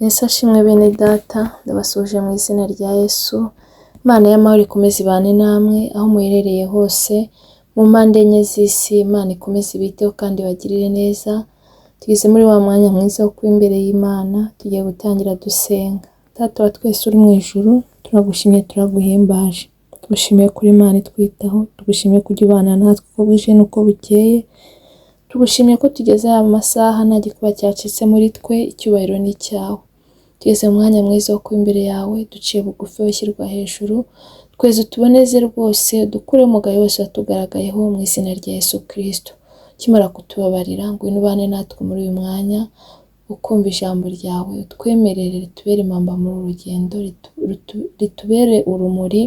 Yesu ashimwe bene data, ndabasuje mu izina rya Yesu. Imana y'amahoro ikomeze ibane namwe aho muherereye hose mu mpande enye z'isi. Imana ikomeze ibiteho kandi bagirire neza. Tugeze muri wa mwanya mwiza wo kuba imbere y'Imana, tugiye gutangira dusenga. Data wa twese uri mu ijuru, turagushimye turaguhimbaje. Tugushimiye kuri Imana itwitaho, tugushimiye kujya ubana natwe uko bwije n'uko bukeye. Tugushimiye ko tugeze aya masaha nta gikuba cyacitse muri twe, icyubahiro ni icyawe. Tugeze mu mwanya mwiza wo kuba imbere yawe, duciye bugufi washyirwa hejuru, tweze utuboneze rwose, dukure umugayo wose watugaragayeho mu izina rya Yesu Kristo. Ukimara kutubabarira ngo ubane natwe muri uyu mwanya, ukumva ijambo ryawe, utwemerere ritubere impamba muri uru rugendo, ritubere urumuri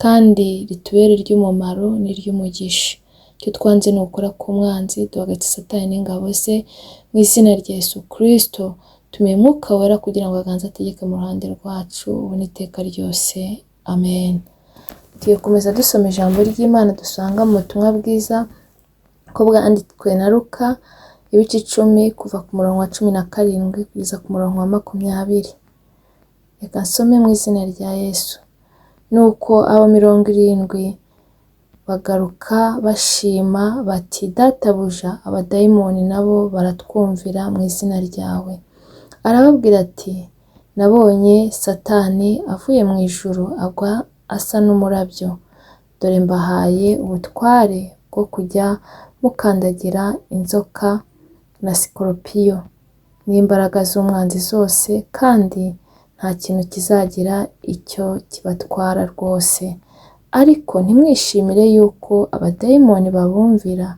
kandi ritubere iry'umumaro n'iry'umugisha. Icyo twanze ni ukora k'umwanzi, duhagaritse Satani n'ingabo ze mu izina rya Yesu Kristo. Tumenye Mwuka Wera kugira ngo aganze ategeke mu ruhande rwacu ubu n'iteka ryose. Amen. Tugiye komeza dusoma ijambo ry'Imana dusanga mu butumwa bwiza ko bwanditswe na Luka, ibice 10 kuva ku murongo wa 17 kugeza ku murongo wa 20. Reka nsome mu izina rya Yesu. Nuko abo 70 bagaruka bashima bati, Databuja, abadayimoni nabo baratwumvira mu izina ryawe. Arababwira ati, nabonye Satani avuye mu ijuru agwa asa n'umurabyo. Dore mbahaye ubutware bwo kujya mukandagira inzoka na sikoropiyo n'imbaraga z'umwanzi zose, kandi nta kintu kizagira icyo kibatwara rwose. Ariko ntimwishimire yuko abadayimoni babumvira,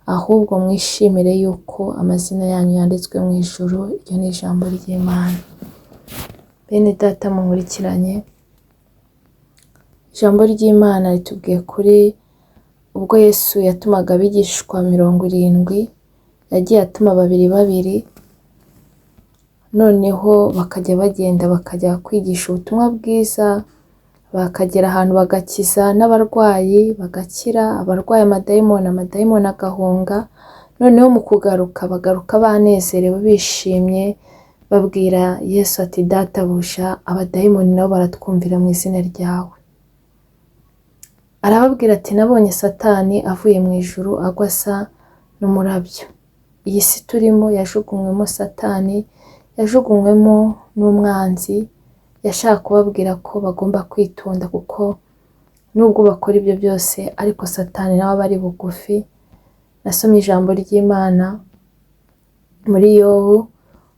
ahubwo mwishimire yuko amazina yanyu yanditswe mu ijuru. Iryo ni ijambo ry'Imana. Bene data munkurikiranye, ijambo ry'Imana ritubwiye kuri ubwo Yesu yatumaga abigishwa 70, yagiye atuma 2, noneho bakajya bagenda bakajya kwigisha ubutumwa bwiza, bakagera ahantu bagakiza n'abarwayi bagakira, abarwaye amadayimoni agahunga. Noneho mu kugaruka bagaruka banezerewe bishimye, babwira Yesu ati, Databuja, abadayimoni nabo baratwumvira mu izina ryawe. Arababwira ati, nabonye Satani avuye mu ijuru agwa asa n'umurabyo. Iyi si turimo yajugunywemo Satani, yajugunywemo n'umwanzi. Yashaka kubabwira ko bagomba kwitonda, kuko nubwo bakora ibyo byose ariko Satani nawe aba ari bugufi. Nasomye ijambo ry'Imana muri Yobu,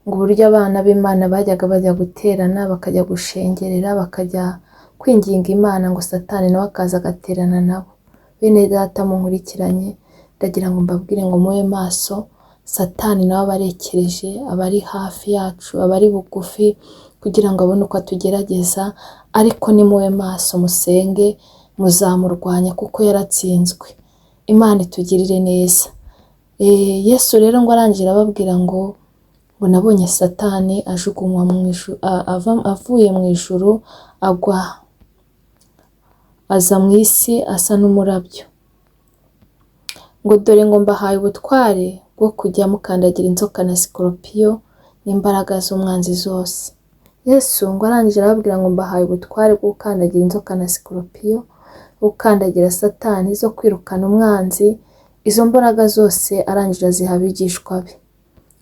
ngo uburyo abana b'Imana bajyaga bajya guterana, bakajya gushengerera, bakajya kwinginga Imana, ngo Satani nawe akaza agaterana nabo. Bene data munkurikiranye, ndagira ngo mbabwire ngo mube maso. Satani nawe abarekereje, abari hafi yacu, abari bugufi, kugira ngo abone uko atugerageza. Ariko ni mube maso, musenge, muzamurwanya kuko yaratsinzwe. Imana itugirire neza. Yesu rero ngo arangira ababwira ngo nabonye Satani ajugunywa mu ijuru, avuye mu ijuru agwa aza mu isi asa n'umurabyo. Ngo dore ngo mbahaye ubutware bwo kujya mukandagira inzoka na sikoropiyo n'imbaraga z'umwanzi zose. Yesu ngo arangira ababwira ngo mbahaye ubutware bwo gukandagira inzoka na sikoropiyo, gukandagira Satani, zo kwirukana umwanzi. Izo mbaraga zose arangira ziha abigishwa be,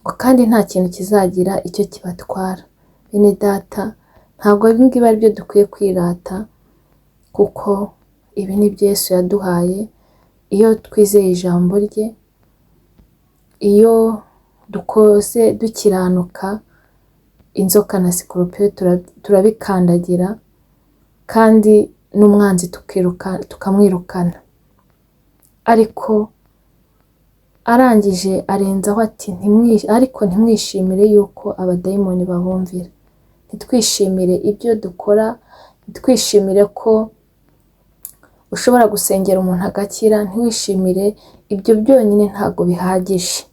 ngo kandi nta kintu kizagira icyo kibatwara. Bene data, ntabwo ibi ngibi ari byo dukwiye kwirata, kuko ibi ni byo Yesu yaduhaye. Iyo twizeye ijambo rye, iyo dukoze dukiranuka, inzoka na sikoropiyo turabikandagira, kandi n'umwanzi tukamwirukana. Ariko arangije arenzaho ati, ariko ntimwishimire yuko abadayimoni babumvira. Ntitwishimire ibyo dukora, ntitwishimire ko ushobora gusengera umuntu agakira. Ntiwishimire ibyo byonyine, ntabwo bihagije.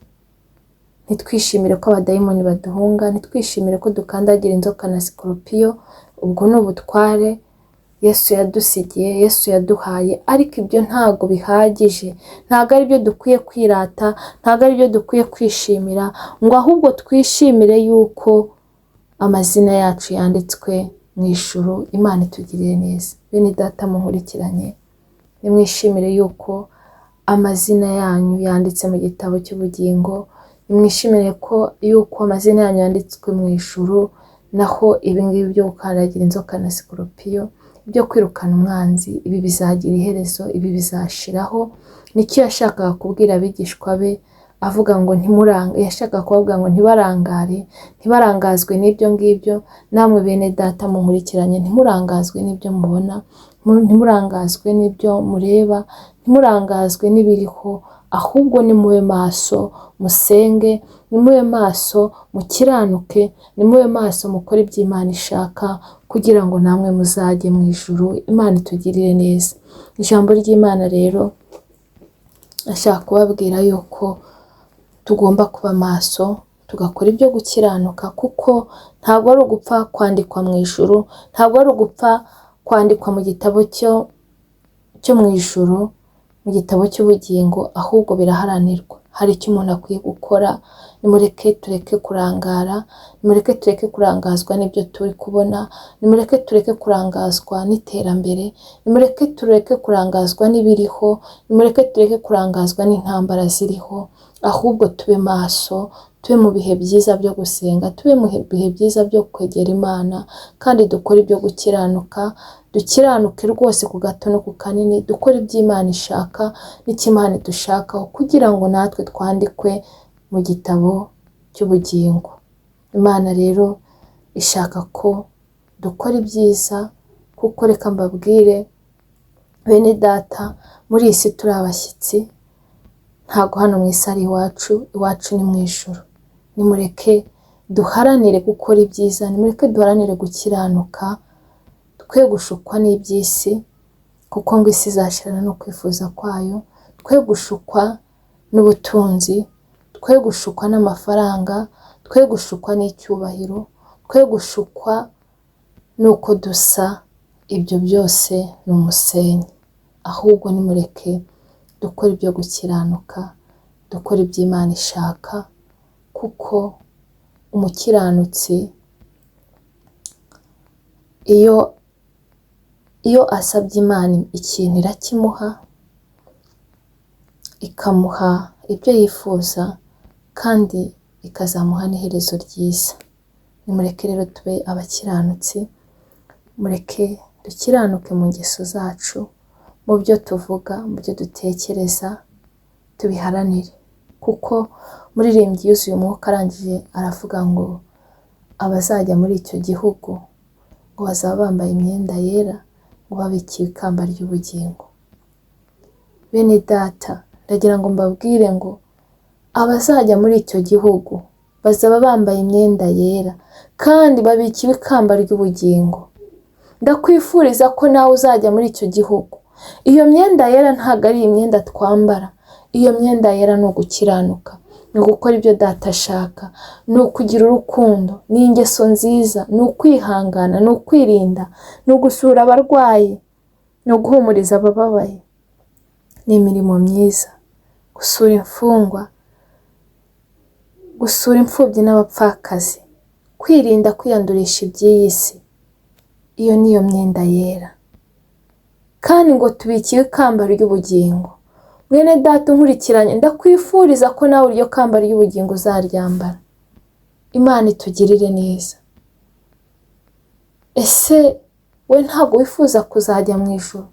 Ntitwishimire ko abadayimoni baduhunga, ntitwishimire ko dukandagira inzoka na sikoropiyo. Ubwo ni ubutware Yesu yadusigiye, Yesu yaduhaye. Ariko ibyo ntabwo bihagije, ntabwo ari byo dukwiye kwirata, ntabwo ari byo dukwiye kwishimira, ngo ahubwo twishimire yuko amazina yacu yanditswe mu ijuru. Imana itugirire neza. Bene data munkurikiranye, nimwishimire yuko amazina yanyu yanditse mu gitabo cy'ubugingo. Nimwishimire ko yuko amazina yanyu yanditswe mu ijuru. Naho ibingibi byo gukandagira inzoka na sikoropiyo, ibyo kwirukana umwanzi, ibi bizagira iherezo, ibi bizashiraho. Nicyo yashakaga kubwira abigishwa be, avuga ngo yashakaga kubabwira ngo ntibarangazwe n'ibyo ngibyo. Namwe bene data munkurikiranye, ntimurangazwe n'ibyo mubona, ntimurangazwe n'ibyo mureba, ntimurangazwe n'ibiriho, ahubwo nimube maso, musenge, nimube maso, mukiranuke, nimube maso, mukore ibyo Imana ishaka, kugira ngo namwe muzajye mu ijuru. Imana itugirire neza. Ijambo ry'Imana rero ashaka kubabwira yuko tugomba kuba maso, tugakora ibyo gukiranuka, kuko ntabwo ari ugupfa kwandikwa mu ijuru, ntabwo ari ugupfa kwandikwa mu gitabo cyo mu ijuru, mu gitabo cy'ubugingo, ahubwo biraharanirwa. Hari icyo umuntu akwiye gukora. Nimureke tureke kurangara, nimureke tureke kurangazwa n'ibyo turi kubona, nimureke tureke kurangazwa n'iterambere, nimureke tureke kurangazwa n'ibiriho, nimureke tureke kurangazwa n'intambara ziriho, ahubwo tube maso, tube mu bihe byiza byo gusenga, tube mu bihe byiza byo kwegera Imana, kandi dukore ibyo gukiranuka, dukiranuke rwose ku gato no ku kanini, dukore ibyo Imana ishaka n'icyo Imana idushakaho, kugira ngo natwe twandikwe mu gitabo cy'ubugingo. Imana rero ishaka ko dukora ibyiza, kuko reka mbabwire bene data, muri iyi si turi abashyitsi, ntabwo hano mu isi ari iwacu, iwacu ni mu ijuru. Nimureke duharanire gukora ibyiza, nimureke duharanire gukiranuka, twe gushukwa n'iby'isi, kuko ngo isi izashirana no kwifuza kwayo. Twe gushukwa n'ubutunzi, twe gushukwa n'amafaranga, twe gushukwa n'icyubahiro, twe gushukwa n'uko dusa. Ibyo byose ni umusenyi. Ahubwo nimureke dukora ibyo gukiranuka, dukora ibyo Imana ishaka, kuko umukiranutsi iyo asabye Imana ikintu irakimuha, ikamuha ibyo yifuza, kandi ikazamuha n'iherezo ryiza. Nimureke rero tube abakiranutsi, mureke dukiranuke mu ngeso zacu, mu byo tuvuga, mu byo dutekereza, tubiharanire. Kuko muririmbyi yuzuye umwuka arangije aravuga ngo abazajya muri icyo gihugu ngo bazaba bambaye imyenda yera, ngo babikiwe ikamba ry'ubugingo. Bene data, ndagira ngo mbabwire ngo abazajya muri icyo gihugu bazaba bambaye imyenda yera, kandi babikiwe ikamba ry'ubugingo. Ndakwifuriza ko nawe uzajya muri icyo gihugu. Iyo myenda yera ntabwo ari imyenda twambara. Iyo myenda yera ni ugukiranuka, ni ugukora ibyo Data ashaka, ni ukugira urukundo, ni ingeso nziza, ni ukwihangana, ni ukwirinda, ni ugusura abarwayi, ni uguhumuriza abababaye, ni imirimo myiza, gusura imfungwa, gusura imfubyi n'abapfakazi, kwirinda kwiyandurisha iby'iyi si. Iyo niyo myenda yera, kandi ngo tubikiwe ikamba ry'ubugingo. Mwene data unkurikiranye, ndakwifuriza ko nawe iryo kamba ry'ubugingo uzaryambara. Imana itugirire neza. Ese we ntabwo wifuza kuzajya mu ijuru?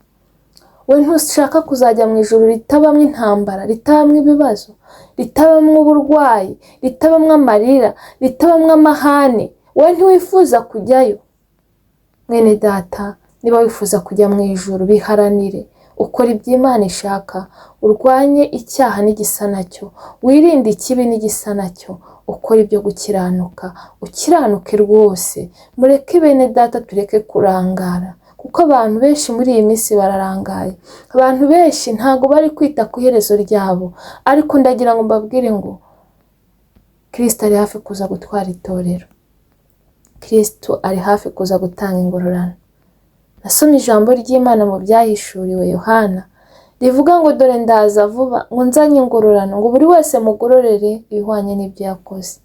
We ntushaka kuzajya mu ijuru ritabamo intambara, ritabamo ibibazo, ritabamo uburwayi, ritabamo amarira, ritabamo amahane? We ntiwifuza kujyayo? Mwene data, niba wifuza kujya mu ijuru, biharanire, ukora ibyo Imana ishaka, urwanye icyaha n'igisa nacyo, wirinde ikibi n'igisa nacyo, ukora ibyo gukiranuka, ukiranuke rwose. Mureke bene data tureke kurangara, kuko abantu benshi muri iyi minsi bararangaye. Abantu benshi ntago bari kwita ku iherezo ryabo, ariko ndagira ngo mbabwire ngo Kristo ari hafi kuza gutwara itorero. Kristo ari hafi kuza gutanga ingororano. Nasomye ijambo ry'Imana mu byahishuriwe Yohana, rivuga ngo dore ndaza vuba, ngo nzanye ingororano, ngo buri wese mugororere ibihwanye n'ibyo yakoze.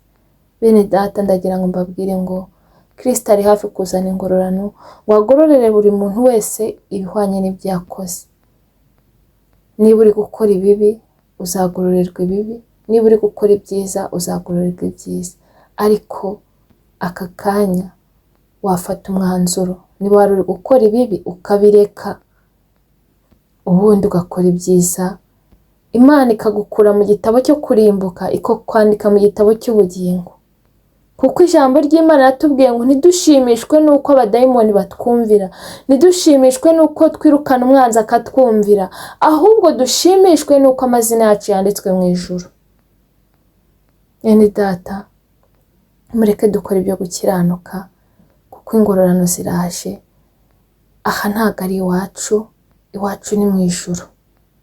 Bene data, ndagira ngo mbabwire ngo Kristo ari hafi kuzana ingororano ngo agororere buri muntu wese ibihwanye n'ibyo yakoze. Niba uri gukora ibibi uzagororerwa ibibi, niba uri gukora ibyiza uzagororerwa ibyiza. Ariko aka kanya wafata umwanzuro, niba wari uri gukora ibibi ukabireka ubundi ugakora ibyiza, Imana ikagukura mu gitabo cyo kurimbuka ikakwandika mu gitabo cy'ubugingo. Kuko ijambo ry'Imana ratubwiye ngo ntidushimishwe nuko abadayimoni batwumvira, ntidushimishwe nuko twirukana umwanzi akatwumvira, ahubwo dushimishwe nuko amazina yacu yanditswe mu ijuru. Bene data, mureke dukora ibyo gukiranuka kuko ingororano ziraje. Aha ntago ari iwacu, iwacu ni mu ijuru.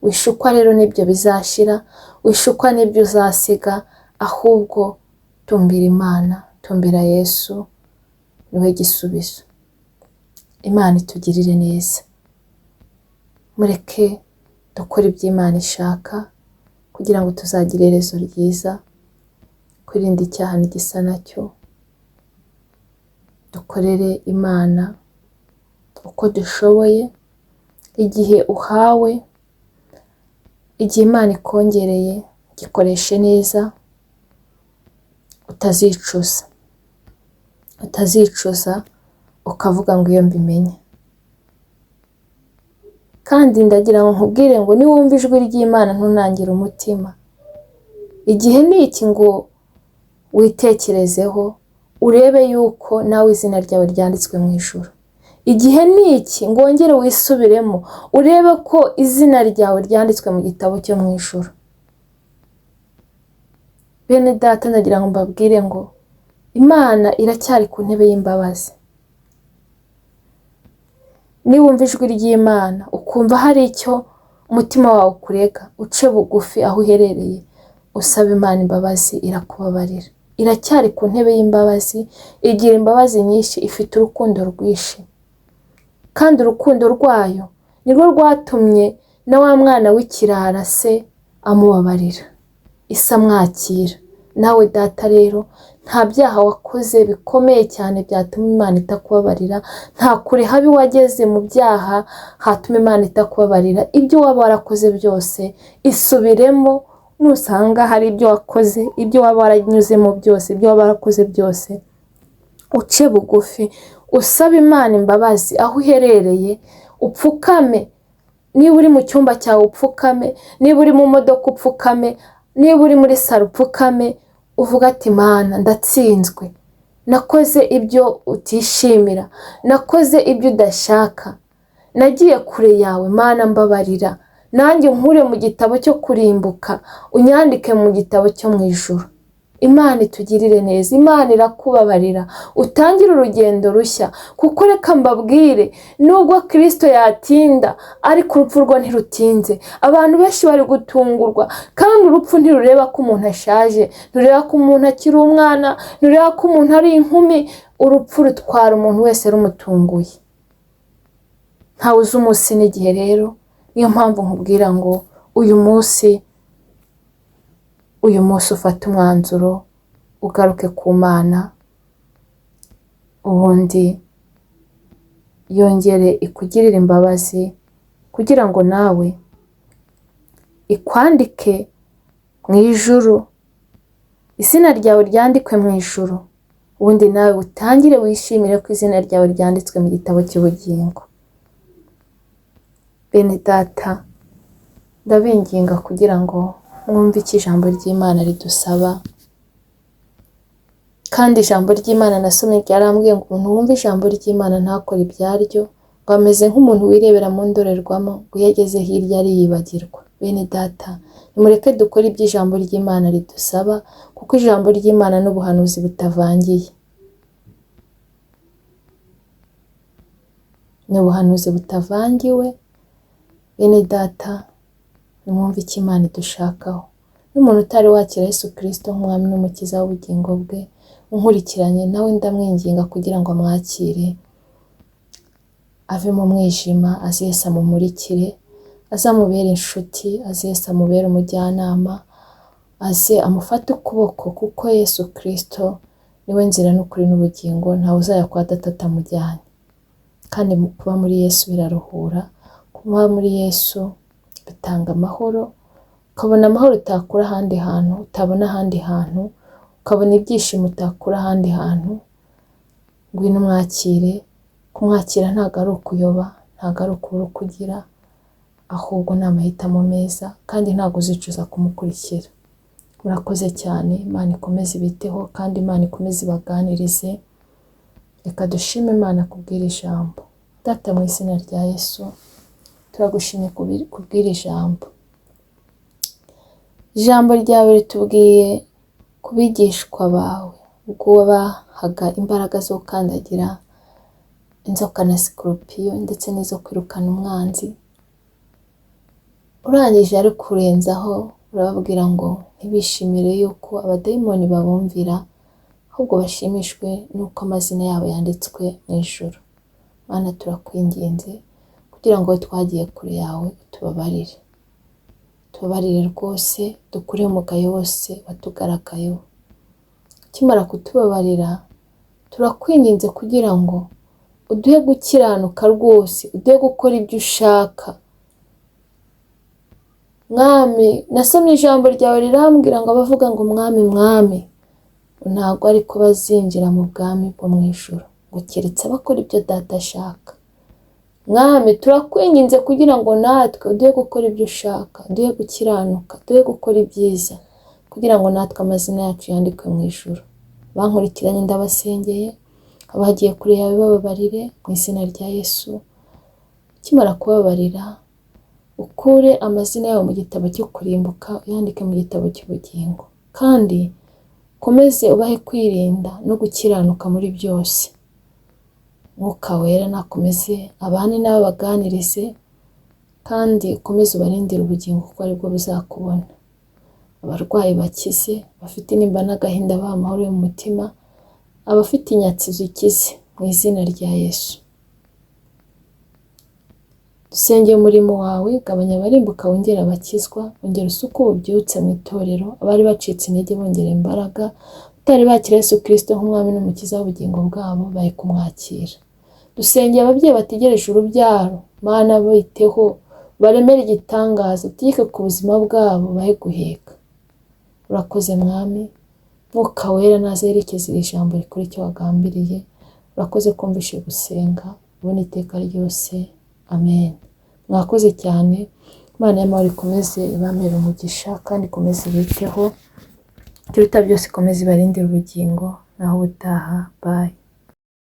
Wishukwa rero n'ibyo bizashira, wishukwa n'ibyo uzasiga, ahubwo tumbira Imana, tumbira Yesu, niwe gisubizo. Imana itugirire neza. Mureke dukore ibyo Imana ishaka kugira ngo tuzagire iherezo ryiza. Kwirinda icyaha n'igisa nacyo, dukorere Imana uko dushoboye. Igihe uhawe, igihe Imana ikongereye, gikoreshe neza, utazicuza ukavuga ngo iyo mbimenye. Kandi ndagira ngo nkubwire ngo niwumva ijwi ry'Imana ntunangire umutima. Igihe ni iki ngo witekerezeho urebe yuko nawe izina ryawe ryanditswe mu ijuru. Igihe ni iki ngo wongere wisubiremo urebe ko izina ryawe ryanditswe mu gitabo cyo mu ijuru. Bene data, ndagira ngo mbabwire ngo Imana iracyari ku ntebe y'imbabazi. Niwumva ijwi ry'Imana ukumva hari icyo umutima wawe ukurega, uce bugufi aho uherereye usaba Imana imbabazi, irakubabarira. Iracyari ku ntebe y'imbabazi, igira imbabazi nyinshi, ifite urukundo rwinshi. Kandi urukundo rwayo nirwo rwatumye na wa mwana w'ikirara se amubabarira, Ise amwakira. Nawe data rero, nta byaha wakoze bikomeye cyane byatuma Imana itakubabarira, nta kure habi wageze mu byaha hatuma Imana itakubabarira. Ibyo waba warakoze byose isubiremo, nusanga hari ibyo wakoze, ibyo waba waranyuzemo byose, ibyo waba warakoze byose, uce bugufi usaba Imana imbabazi aho uherereye, upfukame. Niba uri mu cyumba cyawe upfukame, niba uri mu modoka upfukame, niba uri muri saro upfukame, uvuga ati Mana ndatsinzwe, nakoze ibyo utishimira, nakoze ibyo udashaka, nagiye kure yawe, Mana mbabarira, nanjye nkure mu gitabo cyo kurimbuka, unyandike mu gitabo cyo mu ijuru. Imana itugirire neza. Imana irakubabarira, utangire urugendo rushya. Kuko reka mbabwire, nubwo Kristo yatinda ariko urupfu rwo ntirutinze. Abantu benshi bari gutungurwa, kandi urupfu ntirureba ko umuntu ashaje, ntirureba ko umuntu akiri umwana, ntirureba ko umuntu ari inkumi. Urupfu rutwara umuntu wese rumutunguye. Ntawe uzi umunsi n'igihe rero. Niyo mpamvu nkubwira ngo uyu munsi ufata umwanzuro, ugaruke ku Mana, ubundi yongere ikugirire imbabazi kugira ngo nawe ikwandike mu ijuru, izina ryawe ryandikwe mu ijuru, ubundi nawe utangire wishimire ko izina ryawe ryanditswe mu gitabo cy'ubugingo. Bene data, ndabinginga kugira ngo mwumve icyo ijambo ry'Imana ridusaba. Kandi ijambo ry'Imana nasomye ryarambwiye ngo umuntu wumva ijambo ry'Imana ntakore ibyaryo, ngo ameze nk'umuntu wirebera mu ndorerwamo, ngo iyo ageze hirya ariyibagirwa. Bene data, nimureke dukore ibyo ijambo ry'Imana ridusaba, kuko ijambo ry'Imana n'ubuhanuzi butavangiye. Ni ubuhanuzi butavangiwe. Bene data, nimwumve icyo Imana idushakaho. N'umuntu utari wakira Yesu Kristo nk'umwami n'umukiza w'ubugingo bwe, unkurikiranye nawe ndamwinginga kugira ngo amwakire, ave mu mwijima, aze Yesu amumurikire, aze amubere inshuti, aze Yesu amubere umujyanama, aze amufate ukuboko, kuko Yesu Kristo niwe nzira n'ukuri n'ubugingo, ntawe uzajya kwa Data atamujyanye. Kandi kuba muri Yesu biraruhura, kuba muri Yesu bitanga amahoro, ukabona amahoro utakura ahandi hantu, utabona ahandi hantu, ukabona ibyishimo utakura ahandi hantu. Ngwino umwakire. Kumwakira ntabwo ari ukuyoba, ntabwo ari ukubura ukugira, ahubwo ni amahitamo meza, kandi ntabwo uzicuza kumukurikira. Murakoze cyane. Imana ikomeze ibiteho, kandi Imana ikomeze ibaganirize. Reka dushime Imana kubwira ijambo. Data, mu izina rya Yesu turagushimye kubwira ijambo. Ijambo ryawe ritubwiye kubigishwa bawe, ubwo wabahaga imbaraga zo gukandagira inzoka na sikorupiyo ndetse n'izo kwirukana umwanzi. Urangije ari kurenzaho urababwira ngo ntibishimire yuko abadayimoni babumvira, ahubwo bashimishwe n'uko amazina yabo yanditswe mu ijuru. Mana, turakwinginze kugira ngo twagiye kure yawe utubabarire. Tubabarire rwose, dukure umugayo wose watugaragayeho. Ukimara kutubabarira, turakwinginze kugira ngo uduhe gukiranuka rwose, uduhe gukora ibyo ushaka. Mwami, nasomye ijambo ryawe rirambwira ngo abavuga ngo mwami mwami ntabwo ariko bazinjira mu bwami bwo mu ijuru, ngo keretse abakora ibyo Data ashaka. Mwami, turakwinginze kugira ngo natwe uduhe gukora ibyo ushaka, uduhe gukiranuka, uduhe gukora ibyiza, kugira ngo natwe amazina yacu yandikwe mu ijuru. Bankurikiranye ndabasengeye, abagiye kure yawe bababarire mu izina rya Yesu. Ukimara kubabarira, ukure amazina yabo mu gitabo cyo kurimbuka, uyandike mu gitabo cy'ubugingo, kandi ukomeze ubahe kwirinda no gukiranuka muri byose. Mwuka Wera nakomeze abane nabo baganirize, kandi ukomeze ubarindire ubugingo kuko aribwo buzakubona. Abarwayi bakize, abafite intimba n'agahinda baha amahoro yo mu mutima, abafite inyatsi zikize mu izina rya Yesu. Dusengeye umurimo wawe, gabanya abarimbuka wongera abakizwa, wongera usuku ububyutse mu itorero, abari bacitse intege bongera imbaraga, utari bakira Yesu Kristo nk'umwami n'umukiza w'ubugingo bwabo bahe kumwakira. Dusengeye ababyeyi bategereje urubyaro, Mana biteho, baremere igitangaza, utegeke ku buzima bwabo bahe guheka. Urakoze Mwami. Mwuka Wera nazerekeze iri jambo rikora icyo wagambiriye. Urakoze kumvishe gusenga, ubone iteka ryose. Amen. Mwakoze cyane. Imana y'amahoro ikomeze ibamere umugisha, kandi ikomeze ibiteho. Ikiruta byose ikomeze ibarindire ubugingo. Naho ubutaha. Bye.